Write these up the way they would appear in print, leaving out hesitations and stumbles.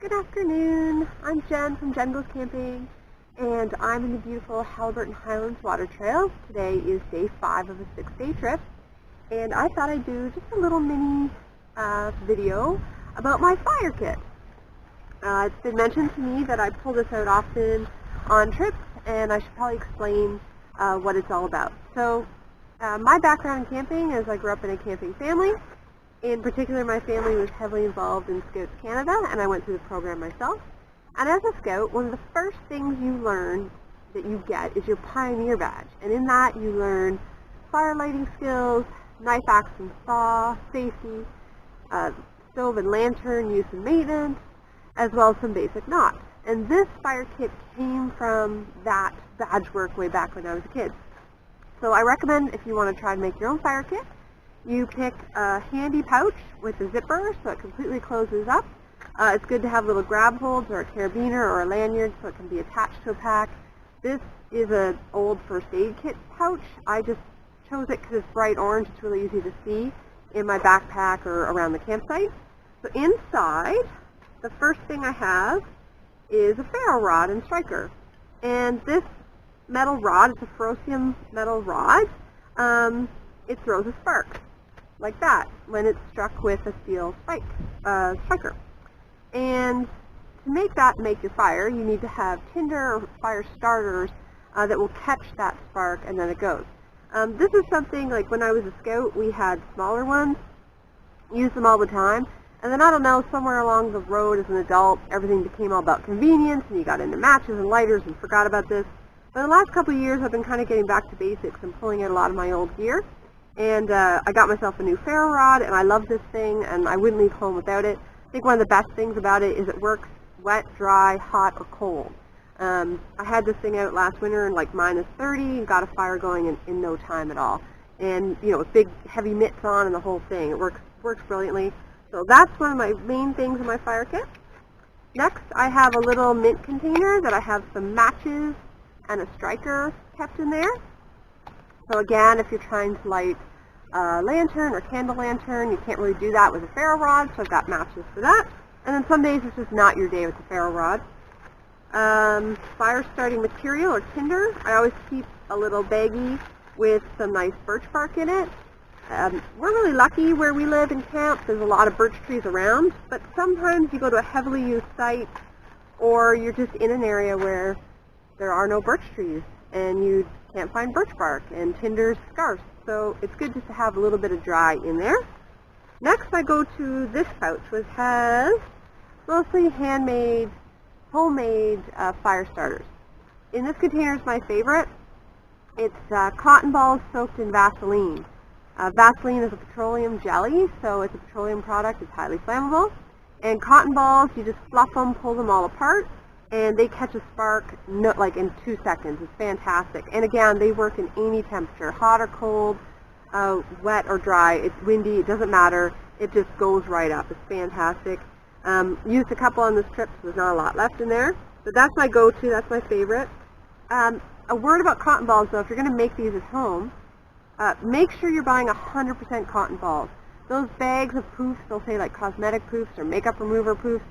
Good afternoon. I'm Jen from Jen Goes Camping, and I'm in the beautiful Halliburton Highlands Water Trail. Today is day 5 of a 6-day trip, and I thought I'd do just a little mini video about my fire kit. It's been mentioned to me that I pull this out often on trips, and I should probably explain what it's all about. So, my background in camping is I grew up in a camping family. In particular, my family was heavily involved in Scouts Canada, and I went through the program myself. And as a Scout, one of the first things you learn that you get is your Pioneer Badge. And in that, you learn fire lighting skills, knife, axe, and saw, safety, stove and lantern use and maintenance, as well as some basic knots. And this fire kit came from that badge work way back when I was a kid. So I recommend, if you want to try and make your own fire kit, you pick a handy pouch with a zipper so it completely closes up. It's good to have little grab holds or a carabiner or a lanyard so it can be attached to a pack. This is an old first aid kit pouch. I just chose it because it's bright orange. It's really easy to see in my backpack or around the campsite. So inside, the first thing I have is a ferro rod and striker. And this metal rod, it's a ferrocium metal rod, it throws a spark like that when it's struck with a steel striker. And to make your fire, you need to have tinder or fire starters that will catch that spark, and then it goes. This is something like when I was a Scout, we had smaller ones, used them all the time, and then I don't know, somewhere along the road as an adult, everything became all about convenience, and you got into matches and lighters and forgot about this. But in the last couple of years, I've been kind of getting back to basics and pulling out a lot of my old gear. And I got myself a new ferro rod, and I love this thing, and I wouldn't leave home without it. I think one of the best things about it is it works wet, dry, hot, or cold. I had this thing out last winter in like minus 30 and got a fire going in no time at all. And, you know, with big, heavy mitts on and the whole thing. It works brilliantly. So that's one of my main things in my fire kit. Next, I have a little mint container that I have some matches and a striker kept in there. So again, if you're trying to light a lantern or candle lantern, you can't really do that with a ferro rod, so I've got matches for that. And then some days it's just not your day with the ferro rod. Fire starting material or tinder. I always keep a little baggie with some nice birch bark in it. We're really lucky where we live in camp. There's a lot of birch trees around, but sometimes you go to a heavily used site or you're just in an area where there are no birch trees and you can't find birch bark, and tinder's scarce, so it's good just to have a little bit of dry in there. Next, I go to this pouch, which has mostly handmade, homemade fire starters. In this container is my favorite. It's cotton balls soaked in Vaseline. Vaseline is a petroleum jelly, so it's a petroleum product. It's highly flammable. And cotton balls, you just fluff them, pull them all apart, and they catch a spark like in 2 seconds. It's fantastic. And again, they work in any temperature, hot or cold, wet or dry. It's windy, it doesn't matter. It just goes right up. It's fantastic. Used a couple on this trip, so there's not a lot left in there. But that's my go-to, that's my favorite. A word about cotton balls, though, if you're going to make these at home, make sure you're buying 100% cotton balls. Those bags of poofs, they'll say like cosmetic poofs or makeup remover poofs,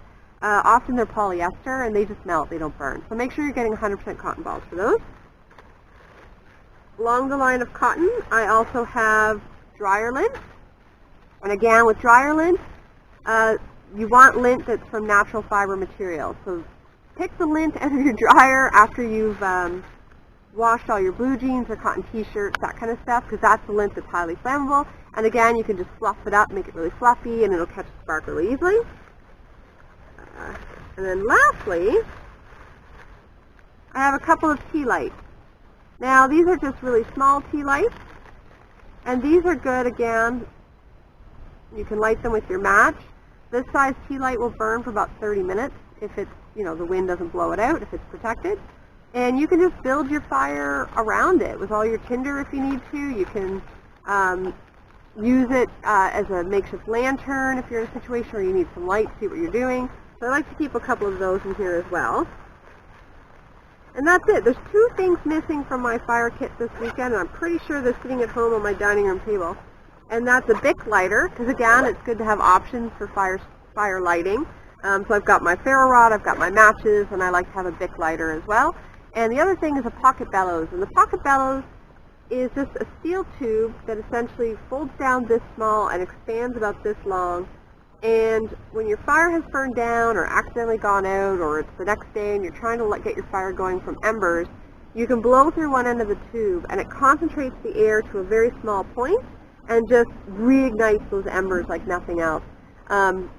often they're polyester and they just melt, they don't burn. So make sure you're getting 100% cotton balls for those. Along the line of cotton, I also have dryer lint. And again, with dryer lint, you want lint that's from natural fiber material. So pick the lint out of your dryer after you've washed all your blue jeans or cotton t-shirts, that kind of stuff, because that's the lint that's highly flammable. And again, you can just fluff it up, make it really fluffy, and it'll catch a spark really easily. And then lastly, I have a couple of tea lights. Now these are just really small tea lights, and these are good, again, you can light them with your match. This size tea light will burn for about 30 minutes if it's, you know, the wind doesn't blow it out, if it's protected. And you can just build your fire around it with all your tinder if you need to. You can use it as a makeshift lantern if you're in a situation where you need some light to see what you're doing. So I like to keep a couple of those in here as well. And that's it. There's 2 things missing from my fire kit this weekend, and I'm pretty sure they're sitting at home on my dining room table. And that's a Bic lighter, because again, it's good to have options for fire lighting. So I've got my ferro rod, I've got my matches, and I like to have a Bic lighter as well. And the other thing is a pocket bellows. And the pocket bellows is just a steel tube that essentially folds down this small and expands about this long. And when your fire has burned down or accidentally gone out, or it's the next day and you're trying to get your fire going from embers, you can blow through one end of the tube and it concentrates the air to a very small point and just reignites those embers like nothing else.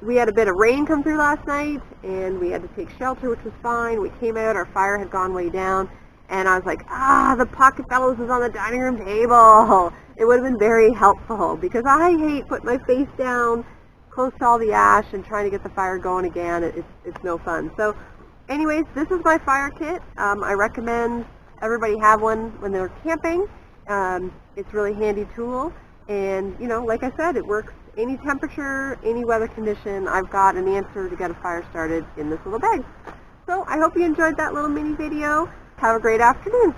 We had a bit of rain come through last night and we had to take shelter, which was fine. We came out, our fire had gone way down, and I was like, the pocket bellows is on the dining room table. It would have been very helpful because I hate putting my face down close to all the ash and trying to get the fire going again. It's no fun. So anyways, this is my fire kit. I recommend everybody have one when they're camping. It's a really handy tool, and like I said, it works any temperature, any weather condition. I've got an answer to get a fire started in this little bag. So I hope you enjoyed that little mini video. Have a great afternoon.